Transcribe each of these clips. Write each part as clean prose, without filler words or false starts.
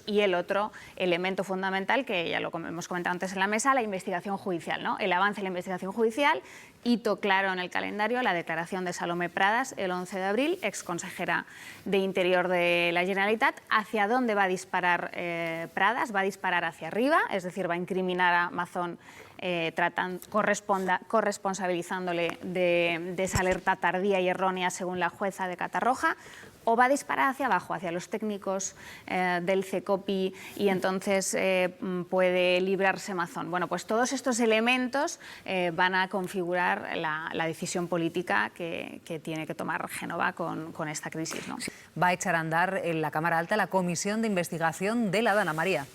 Y el otro elemento fundamental, que ya lo hemos comentado antes en la mesa, la investigación judicial, ¿no? El avance en la investigación judicial, hito claro en el calendario, la declaración de Salomé Pradas el 11 de abril, exconsejera de Interior de la Generalitat. ¿Hacia dónde va a disparar Pradas? Va a disparar hacia arriba, es decir, va a incriminar a Mazón corresponsabilizándole de esa alerta tardía y errónea según la jueza de Catarroja, o va a disparar hacia abajo, hacia los técnicos del CECOPI, y entonces puede librarse Mazón. Bueno, pues todos estos elementos van a configurar la decisión política que tiene que tomar Génova con esta crisis, ¿no? Va a echar a andar en la Cámara Alta la comisión de investigación de la DANA, María.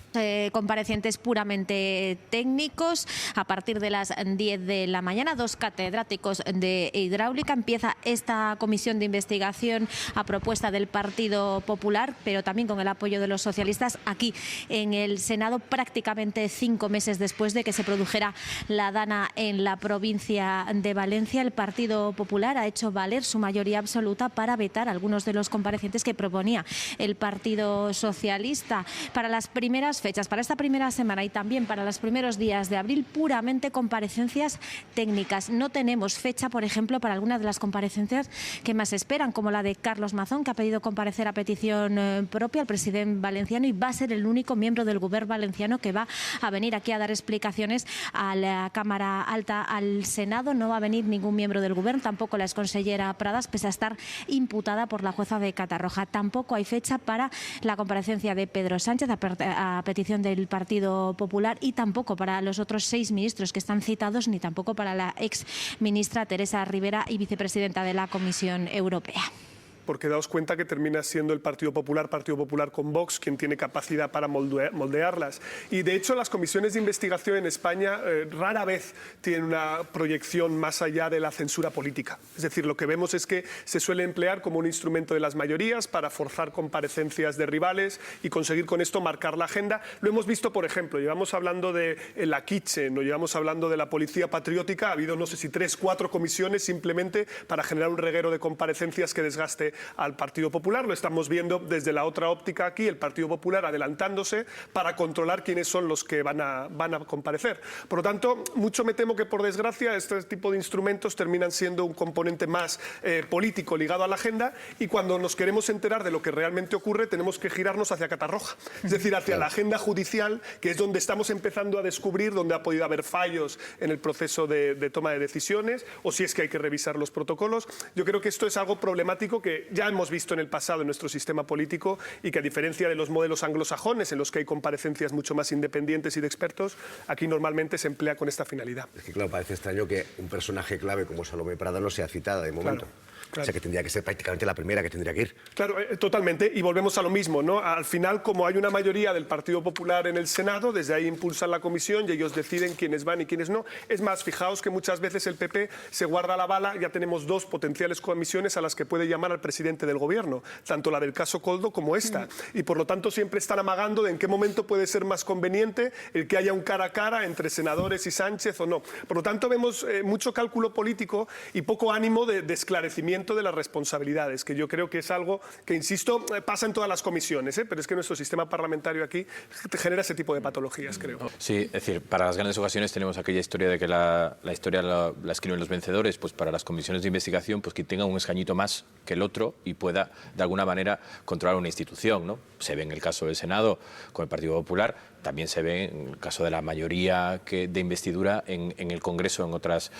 Comparecientes puramente técnicos. A partir de las 10 de la mañana, 2 catedráticos de hidráulica. Empieza esta comisión de investigación a propuesta del Partido Popular, pero también con el apoyo de los socialistas aquí en el Senado, prácticamente 5 meses después de que se produjera la DANA en la provincia de Valencia. El Partido Popular ha hecho valer su mayoría absoluta para vetar algunos de los comparecientes que proponía el Partido Socialista. Para las primeras fechas, para esta primera semana y también para los primeros días de abril, puramente comparecencias técnicas. No tenemos fecha, por ejemplo, para algunas de las comparecencias que más esperan, como la de Carlos Mazón, que ha pedido comparecer a petición propia al presidente valenciano, y va a ser el único miembro del Gobierno valenciano que va a venir aquí a dar explicaciones a la Cámara Alta, al Senado. No va a venir ningún miembro del Gobierno, tampoco la exconsellera Pradas, pese a estar imputada por la jueza de Catarroja. Tampoco hay fecha para la comparecencia de Pedro Sánchez a petición del Partido Popular, y tampoco para los otros 6 ministros que están citados, ni tampoco para la ex ministra Teresa Rivera y vicepresidenta de la Comisión Europea. Porque daos cuenta que termina siendo el Partido Popular con Vox, quien tiene capacidad para moldearlas. Y de hecho las comisiones de investigación en España rara vez tienen una proyección más allá de la censura política. Es decir, lo que vemos es que se suele emplear como un instrumento de las mayorías para forzar comparecencias de rivales y conseguir con esto marcar la agenda. Lo hemos visto, por ejemplo, llevamos hablando de la Kitchen, o llevamos hablando de la Policía Patriótica, ha habido no sé si 3 o 4 comisiones simplemente para generar un reguero de comparecencias que desgaste al Partido Popular. Lo estamos viendo desde la otra óptica aquí, el Partido Popular adelantándose para controlar quiénes son los que van a comparecer. Por lo tanto, mucho me temo que, por desgracia, este tipo de instrumentos terminan siendo un componente más político ligado a la agenda, y cuando nos queremos enterar de lo que realmente ocurre tenemos que girarnos hacia Catarroja, es decir, hacia la agenda judicial, que es donde estamos empezando a descubrir dónde ha podido haber fallos en el proceso de toma de decisiones, o si es que hay que revisar los protocolos. Yo creo que esto es algo problemático que ya hemos visto en el pasado en nuestro sistema político, y que, a diferencia de los modelos anglosajones en los que hay comparecencias mucho más independientes y de expertos, aquí normalmente se emplea con esta finalidad. Es que, claro, parece extraño que un personaje clave como Salomé Pradas no sea citada de momento. Claro. O sea, que tendría que ser prácticamente la primera que tendría que ir. Claro, totalmente, y volvemos a lo mismo, ¿no? Al final, como hay una mayoría del Partido Popular en el Senado, desde ahí impulsan la comisión y ellos deciden quiénes van y quiénes no. Es más, fijaos que muchas veces el PP se guarda la bala. Ya tenemos 2 potenciales comisiones a las que puede llamar al presidente del Gobierno, tanto la del caso Koldo como esta, y por lo tanto siempre están amagando de en qué momento puede ser más conveniente el que haya un cara a cara entre senadores y Sánchez o no. Por lo tanto, vemos mucho cálculo político y poco ánimo de esclarecimiento de las responsabilidades, que yo creo que es algo que, insisto, pasa en todas las comisiones, pero es que nuestro sistema parlamentario aquí genera ese tipo de patologías, creo. Sí, es decir, para las grandes ocasiones tenemos aquella historia de que la historia la escriben los vencedores. Pues para las comisiones de investigación, pues que tenga un escañito más que el otro y pueda, de alguna manera, controlar una institución, ¿no? Se ve en el caso del Senado con el Partido Popular, también se ve en el caso de la mayoría de investidura en el Congreso en otras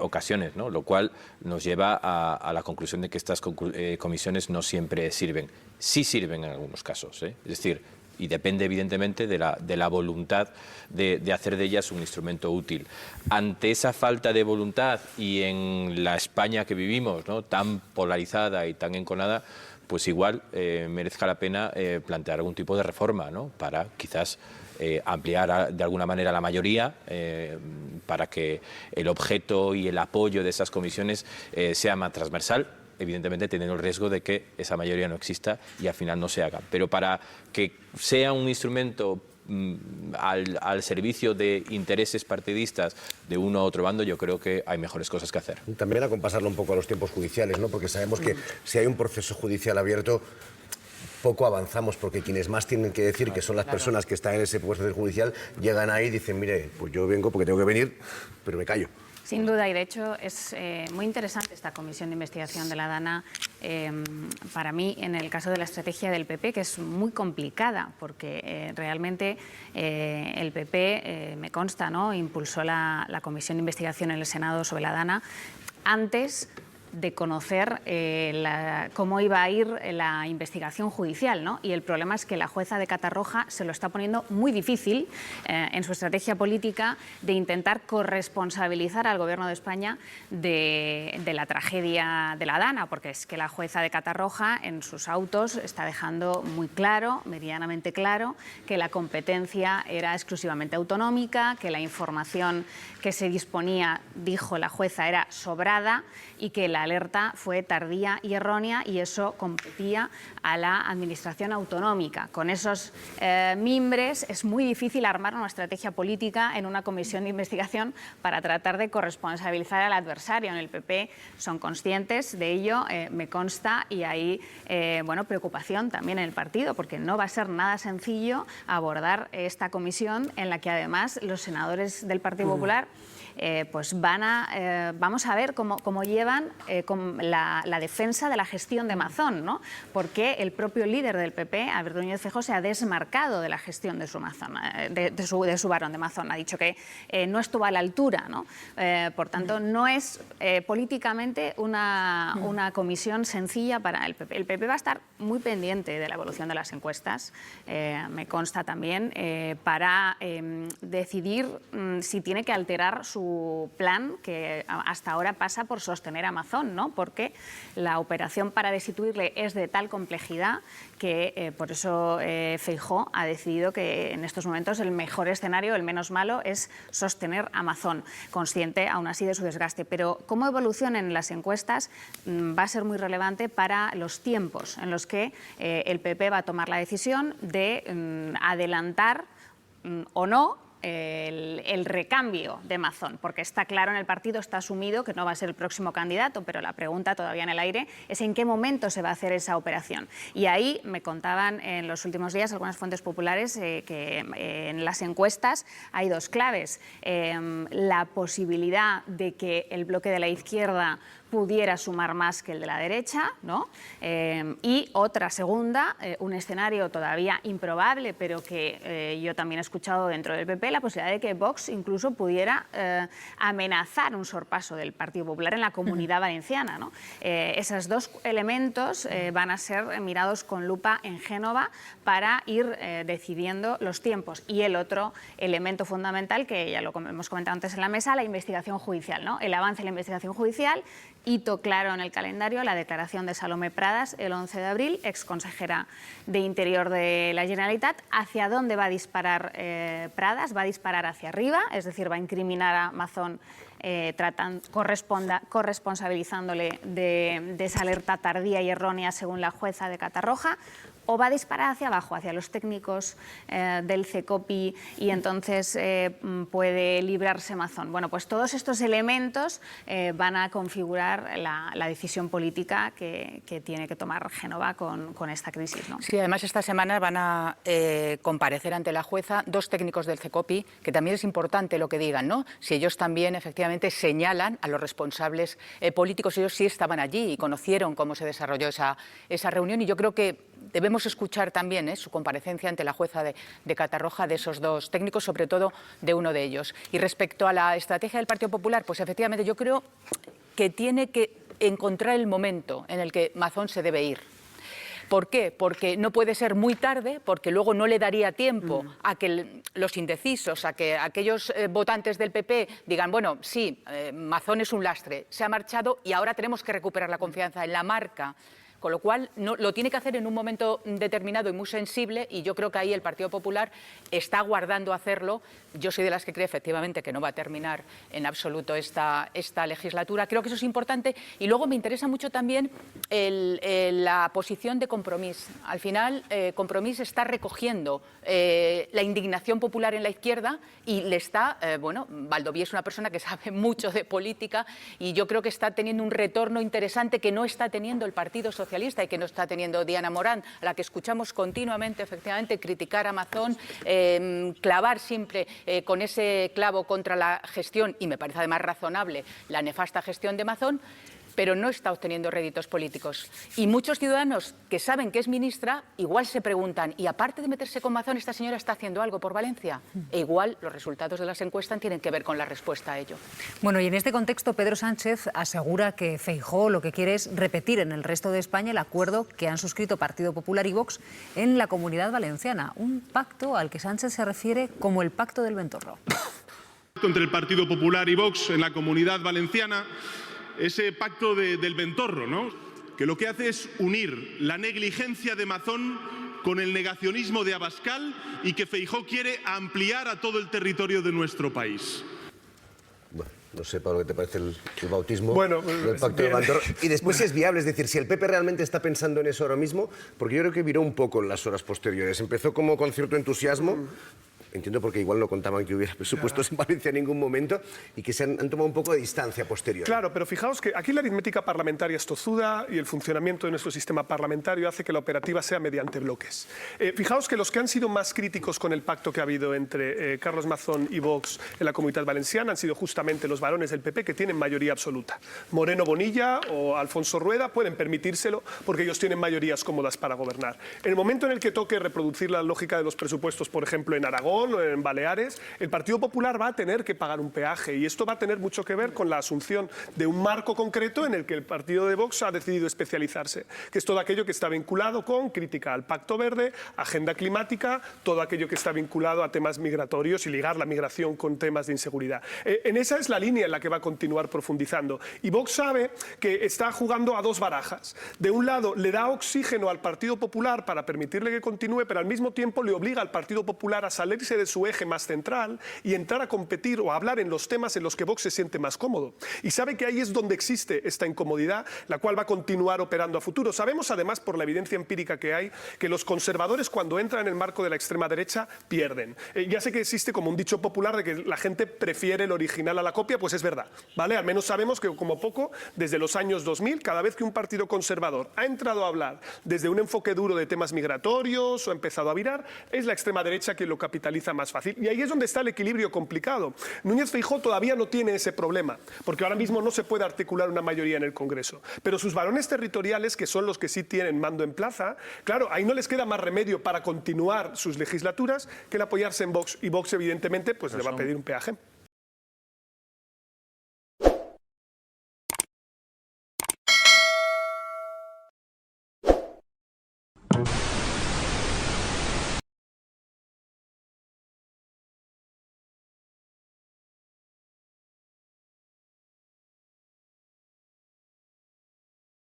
ocasiones, ¿no? Lo cual nos lleva a la conclusión de que estas comisiones no siempre sirven. Sí sirven en algunos casos, es decir, y depende evidentemente de la voluntad de hacer de ellas un instrumento útil. Ante esa falta de voluntad, y en la España que vivimos, ¿no?, tan polarizada y tan enconada, pues igual merezca la pena plantear algún tipo de reforma, ¿no?, para quizás ampliar de alguna manera la mayoría, para que el objeto y el apoyo de esas comisiones sea más transversal, evidentemente teniendo el riesgo de que esa mayoría no exista y al final no se haga. Pero para que sea un instrumento al servicio de intereses partidistas de uno u otro bando, yo creo que hay mejores cosas que hacer. También acompasarlo un poco a los tiempos judiciales, ¿no? Porque sabemos que si hay un proceso judicial abierto, poco avanzamos, porque quienes más tienen que decir, que son las personas que están en ese puesto judicial, llegan ahí y dicen, mire, pues yo vengo porque tengo que venir, pero me callo. Sin duda, y de hecho es muy interesante esta comisión de investigación de la DANA, para mí, en el caso de la estrategia del PP, que es muy complicada, porque realmente el PP, me consta, ¿no?, impulsó la comisión de investigación en el Senado sobre la DANA antes de conocer cómo iba a ir la investigación judicial, ¿no? Y el problema es que la jueza de Catarroja se lo está poniendo muy difícil en su estrategia política de intentar corresponsabilizar al Gobierno de España de la tragedia de la DANA, porque es que la jueza de Catarroja en sus autos está dejando muy claro, meridianamente claro, que la competencia era exclusivamente autonómica, que la información que se disponía, dijo la jueza, era sobrada y que la alerta fue tardía y errónea, y eso competía a la administración autonómica. Con esos mimbres es muy difícil armar una estrategia política en una comisión de investigación para tratar de corresponsabilizar al adversario. En el PP son conscientes de ello, me consta, y hay preocupación también en el partido, porque no va a ser nada sencillo abordar esta comisión en la que además los senadores del Partido Popular vamos a ver cómo llevan la defensa de la gestión de Mazón, ¿no? Porque el propio líder del PP, Alberto Núñez Feijóo, se ha desmarcado de la gestión de su varón de Mazón. Ha dicho que no estuvo a la altura, ¿no? Por tanto, no es políticamente una comisión sencilla para el PP. El PP va a estar muy pendiente de la evolución de las encuestas, me consta también, para decidir si tiene que alterar su plan, que hasta ahora pasa por sostener a Mazón, ¿no? Porque la operación para destituirle es de tal complejidad que por eso Feijóo ha decidido que en estos momentos el mejor escenario, el menos malo, es sostener a Mazón, consciente aún así de su desgaste. Pero cómo evolucionen las encuestas va a ser muy relevante para los tiempos en los que el PP va a tomar la decisión de adelantar o no el recambio de Mazón, porque está claro en el partido, está asumido que no va a ser el próximo candidato, pero la pregunta todavía en el aire es en qué momento se va a hacer esa operación. Y ahí me contaban en los últimos días algunas fuentes populares que en las encuestas hay dos claves. La posibilidad de que el bloque de la izquierda pudiera sumar más que el de la derecha, ¿no? Y otra segunda, un escenario todavía improbable, pero que yo también he escuchado dentro del PP, la posibilidad de que Vox incluso pudiera amenazar un sorpaso del Partido Popular en la Comunidad Valenciana, ¿no? Esos dos elementos van a ser mirados con lupa en Génova para ir decidiendo los tiempos. Y el otro elemento fundamental, que ya lo hemos comentado antes en la mesa, la investigación judicial, ¿no? El avance en la investigación judicial. Hito claro en el calendario, la declaración de Salomé Pradas el 11 de abril, exconsejera de Interior de la Generalitat. ¿Hacia dónde va a disparar Pradas? Va a disparar hacia arriba, es decir, va a incriminar a Mazón corresponsabilizándole de esa alerta tardía y errónea según la jueza de Catarroja, o va a disparar hacia abajo, hacia los técnicos del CECOPI, y entonces puede librarse Mazón. Bueno, pues todos estos elementos van a configurar la decisión política que tiene que tomar Génova con esta crisis, ¿no? Sí, además esta semana van a comparecer ante la jueza dos técnicos del CECOPI, que también es importante lo que digan, ¿no? Si ellos también efectivamente señalan a los responsables políticos, ellos sí estaban allí y conocieron cómo se desarrolló esa reunión, y yo creo que debemos escuchar también su comparecencia ante la jueza de Catarroja de esos dos técnicos, sobre todo de uno de ellos. Y respecto a la estrategia del Partido Popular, pues efectivamente yo creo que tiene que encontrar el momento en el que Mazón se debe ir. ¿Por qué? Porque no puede ser muy tarde, porque luego no le daría tiempo a que los indecisos, a que aquellos votantes del PP digan, bueno, sí, Mazón es un lastre, se ha marchado y ahora tenemos que recuperar la confianza en la marca. Con lo cual, lo tiene que hacer en un momento determinado y muy sensible, y yo creo que ahí el Partido Popular está guardando hacerlo. Yo soy de las que cree efectivamente que no va a terminar en absoluto esta legislatura. Creo que eso es importante. Y luego me interesa mucho también la posición de Compromís. Al final, Compromís está recogiendo la indignación popular en la izquierda y le está, Baldoví es una persona que sabe mucho de política y yo creo que está teniendo un retorno interesante que no está teniendo el Partido Socialista socialista y que no está teniendo Diana Morán, a la que escuchamos continuamente, efectivamente, criticar a Amazon, clavar siempre con ese clavo contra la gestión, y me parece además razonable, la nefasta gestión de Amazon, pero no está obteniendo réditos políticos. Y muchos ciudadanos que saben que es ministra, igual se preguntan, y aparte de meterse con Amazon, ¿esta señora está haciendo algo por Valencia? E igual los resultados de las encuestas tienen que ver con la respuesta a ello. Bueno, y en este contexto Pedro Sánchez asegura que Feijóo lo que quiere es repetir en el resto de España el acuerdo que han suscrito Partido Popular y Vox en la Comunidad Valenciana, un pacto al que Sánchez se refiere como el Pacto del Ventorro. Entre el Partido Popular y Vox en la Comunidad Valenciana, ese pacto del Ventorro, ¿no?, que lo que hace es unir la negligencia de Amazon con el negacionismo de Abascal y que Feijóo quiere ampliar a todo el territorio de nuestro país. Bueno, no sé, Pablo, ¿qué te parece el bautismo? Bueno, el pacto de Ventorro. Y después si es viable, es decir, si el PP realmente está pensando en eso ahora mismo, porque yo creo que viró un poco en las horas posteriores. Empezó como con cierto entusiasmo. Entiendo porque igual no contaban que hubiera presupuestos en Valencia en ningún momento y que se han tomado un poco de distancia posterior. Claro, pero fijaos que aquí la aritmética parlamentaria es tozuda y el funcionamiento de nuestro sistema parlamentario hace que la operativa sea mediante bloques. Fijaos que los que han sido más críticos con el pacto que ha habido entre Carlos Mazón y Vox en la Comunidad Valenciana han sido justamente los varones del PP que tienen mayoría absoluta. Moreno Bonilla o Alfonso Rueda pueden permitírselo porque ellos tienen mayorías cómodas para gobernar. En el momento en el que toque reproducir la lógica de los presupuestos, por ejemplo, en Aragón, o en Baleares, el Partido Popular va a tener que pagar un peaje y esto va a tener mucho que ver con la asunción de un marco concreto en el que el partido de Vox ha decidido especializarse, que es todo aquello que está vinculado con crítica al Pacto Verde, agenda climática, todo aquello que está vinculado a temas migratorios y ligar la migración con temas de inseguridad. En esa es la línea en la que va a continuar profundizando y Vox sabe que está jugando a dos barajas. De un lado le da oxígeno al Partido Popular para permitirle que continúe, pero al mismo tiempo le obliga al Partido Popular a salirse de su eje más central y entrar a competir o a hablar en los temas en los que Vox se siente más cómodo. Y sabe que ahí es donde existe esta incomodidad, la cual va a continuar operando a futuro. Sabemos además, por la evidencia empírica que hay, que los conservadores cuando entran en el marco de la extrema derecha pierden. Ya sé que existe como un dicho popular de que la gente prefiere el original a la copia, pues es verdad, ¿vale? Al menos sabemos que como poco, desde los años 2000, cada vez que un partido conservador ha entrado a hablar desde un enfoque duro de temas migratorios o ha empezado a virar, es la extrema derecha quien lo capitaliza más fácil. Y ahí es donde está el equilibrio complicado. Núñez Feijóo todavía no tiene ese problema, porque ahora mismo no se puede articular una mayoría en el Congreso. Pero sus varones territoriales, que son los que sí tienen mando en plaza, claro, ahí no les queda más remedio para continuar sus legislaturas que el apoyarse en Vox. Y Vox, evidentemente, pues le va a pedir un peaje.